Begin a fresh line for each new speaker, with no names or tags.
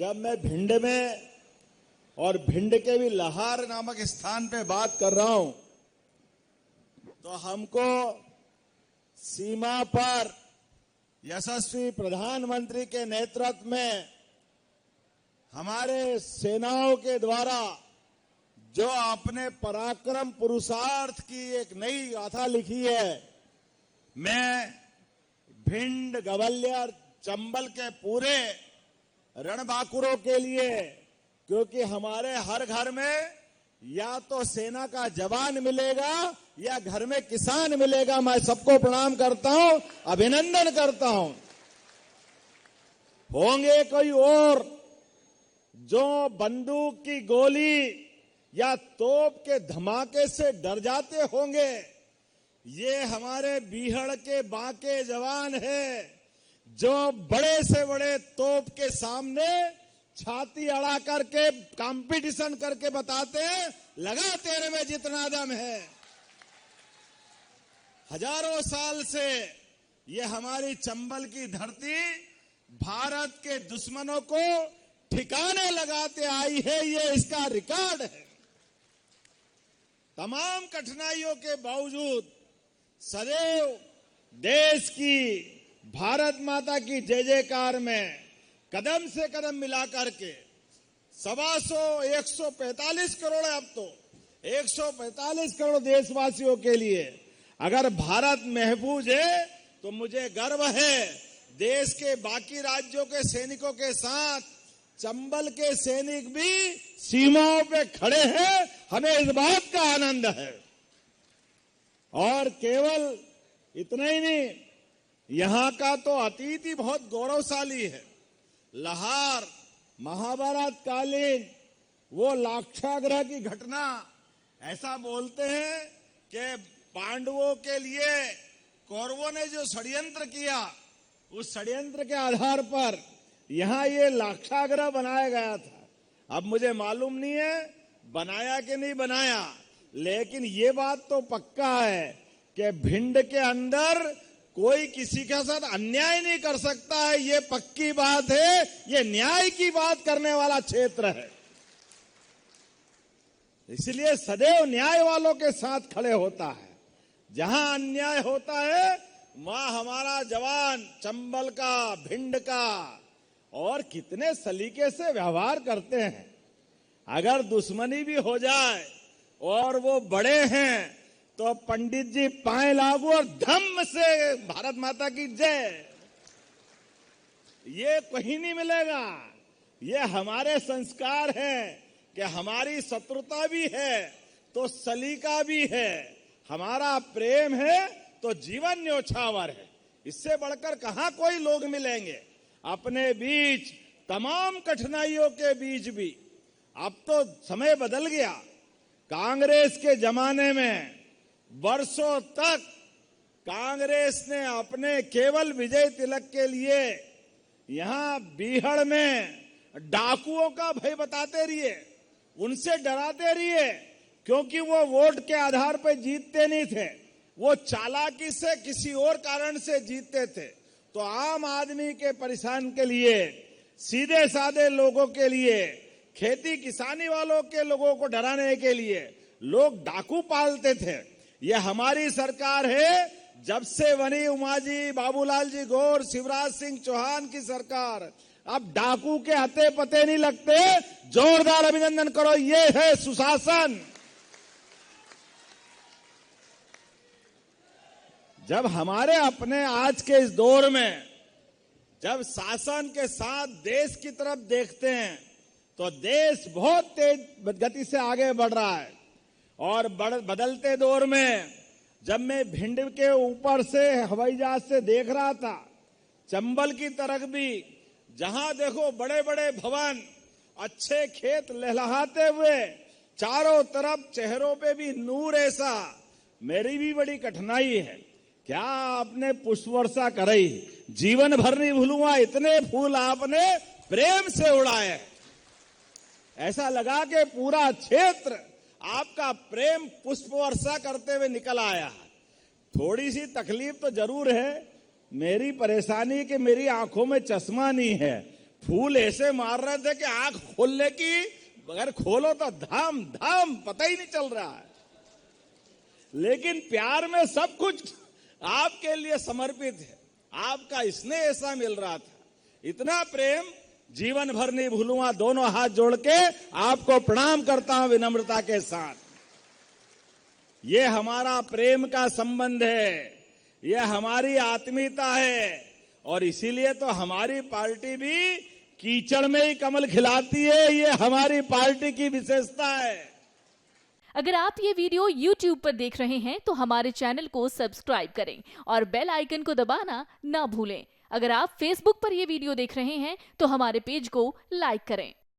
जब मैं भिंड में और भिंड के भी लहार नामक स्थान पे बात कर रहा हूं, तो हमको सीमा पर यशस्वी प्रधानमंत्री के नेतृत्व में हमारे सेनाओं के द्वारा जो अपने पराक्रम पुरुषार्थ की एक नई गाथा लिखी है, मैं भिंड, ग्वालियर, चंबल के पूरे रणबांकुरों के लिए, क्योंकि हमारे हर घर में या तो सेना का जवान मिलेगा या घर में किसान मिलेगा, मैं सबको प्रणाम करता हूं, अभिनंदन करता हूं। होंगे कोई और जो बंदूक की गोली या तोप के धमाके से डर जाते होंगे, ये हमारे बीहड़ के बांके जवान हैं जो बड़े से बड़े तोप के सामने छाती अड़ा करके कंपटीशन करके बताते हैं, लगा तेरे में जितना दम है। हजारों साल से ये हमारी चंबल की धरती भारत के दुश्मनों को ठिकाने लगाते आई है, ये इसका रिकॉर्ड है। तमाम कठिनाइयों के बावजूद सदैव देश की, भारत माता की जय जयकार में कदम से कदम मिला करके 145 करोड़ है, अब तो 145 करोड़ देशवासियों के लिए अगर भारत महफूज है तो मुझे गर्व है। देश के बाकी राज्यों के सैनिकों के साथ चंबल के सैनिक भी सीमाओं पे खड़े हैं, हमें इस बात का आनंद है। और केवल इतना ही नहीं, यहां का तो अतीत ही बहुत गौरवशाली है। लहार महाभारत कालीन वो लाक्षागृह की घटना, ऐसा बोलते हैं कि पांडवों के लिए कौरवों ने जो षड्यंत्र किया, उस षड्यंत्र के आधार पर यहां ये लाक्षागृह बनाया गया था। अब मुझे मालूम नहीं है बनाया कि नहीं बनाया, लेकिन ये बात तो पक्का है कि भिंड के अंदर कोई किसी के साथ अन्याय नहीं कर सकता है, ये पक्की बात है। ये न्याय की बात करने वाला क्षेत्र है, इसलिए सदैव न्याय वालों के साथ खड़े होता है। जहां अन्याय होता है वहां हमारा जवान चंबल का, भिंड का, और कितने सलीके से व्यवहार करते हैं। अगर दुश्मनी भी हो जाए और वो बड़े हैं तो पंडित जी पाए लागू और धम्म से भारत माता की जय, ये कहीं नहीं मिलेगा। ये हमारे संस्कार हैं कि हमारी शत्रुता भी है तो सलीका भी है, हमारा प्रेम है तो जीवन न्योछावर है। इससे बढ़कर कहां कोई लोग मिलेंगे। अपने बीच तमाम कठिनाइयों के बीच भी अब तो समय बदल गया। कांग्रेस के जमाने में वर्षों तक कांग्रेस ने अपने केवल विजय तिलक के लिए यहां बीहड़ में डाकुओं का भय बताते रहिए, उनसे डराते रहिए, क्योंकि वो वोट के आधार पर जीतते नहीं थे, वो चालाकी से किसी और कारण से जीतते थे। तो आम आदमी के परेशान के लिए, सीधे साधे लोगों के लिए, खेती किसानी वालों के लोगों को डराने के लिए लोग डाकू पालते थे। ये हमारी सरकार है, जब से बनी उमाजी, बाबूलाल जी गौर, शिवराज सिंह चौहान की सरकार, अब डाकू के हते पते नहीं लगते। जोरदार अभिनंदन करो, ये है सुशासन। जब हमारे अपने आज के इस दौर में जब शासन के साथ देश की तरफ देखते हैं तो देश बहुत तेज गति से आगे बढ़ रहा है। और बदलते दौर में जब मैं भिंड के ऊपर से हवाई जहाज से देख रहा था, चंबल की तरफ भी जहां देखो बड़े बड़े भवन, अच्छे खेत लहलहाते हुए, चारों तरफ चेहरों पे भी नूर ऐसा। मेरी भी बड़ी कठिनाई है, क्या आपने पुष्प वर्षा कराई, जीवन भर नहीं भूलूंगा, इतने फूल आपने प्रेम से उड़ाए। ऐसा लगा कि पूरा क्षेत्र आपका प्रेम पुष्प वर्षा करते हुए निकल आया। थोड़ी सी तकलीफ तो जरूर है, मेरी परेशानी कि मेरी आंखों में चश्मा नहीं है, फूल ऐसे मार रहे थे कि आंख खोलने की, अगर खोलो तो धाम धाम पता ही नहीं चल रहा है। लेकिन प्यार में सब कुछ आपके लिए समर्पित है। आपका स्नेह ऐसा मिल रहा था, इतना प्रेम जीवन भर नहीं भूलूंगा। दोनों हाथ जोड़ के आपको प्रणाम करता हूं विनम्रता के साथ। ये हमारा प्रेम का संबंध है, ये हमारी आत्मीयता है, और इसीलिए तो हमारी पार्टी भी कीचड़ में ही कमल खिलाती है। ये हमारी पार्टी की विशेषता है।
अगर आप ये वीडियो YouTube पर देख रहे हैं तो हमारे चैनल को सब्सक्राइब करें और बेल आइकन को दबाना ना भूलें। अगर आप Facebook पर ये वीडियो देख रहे हैं तो हमारे पेज को लाइक करें।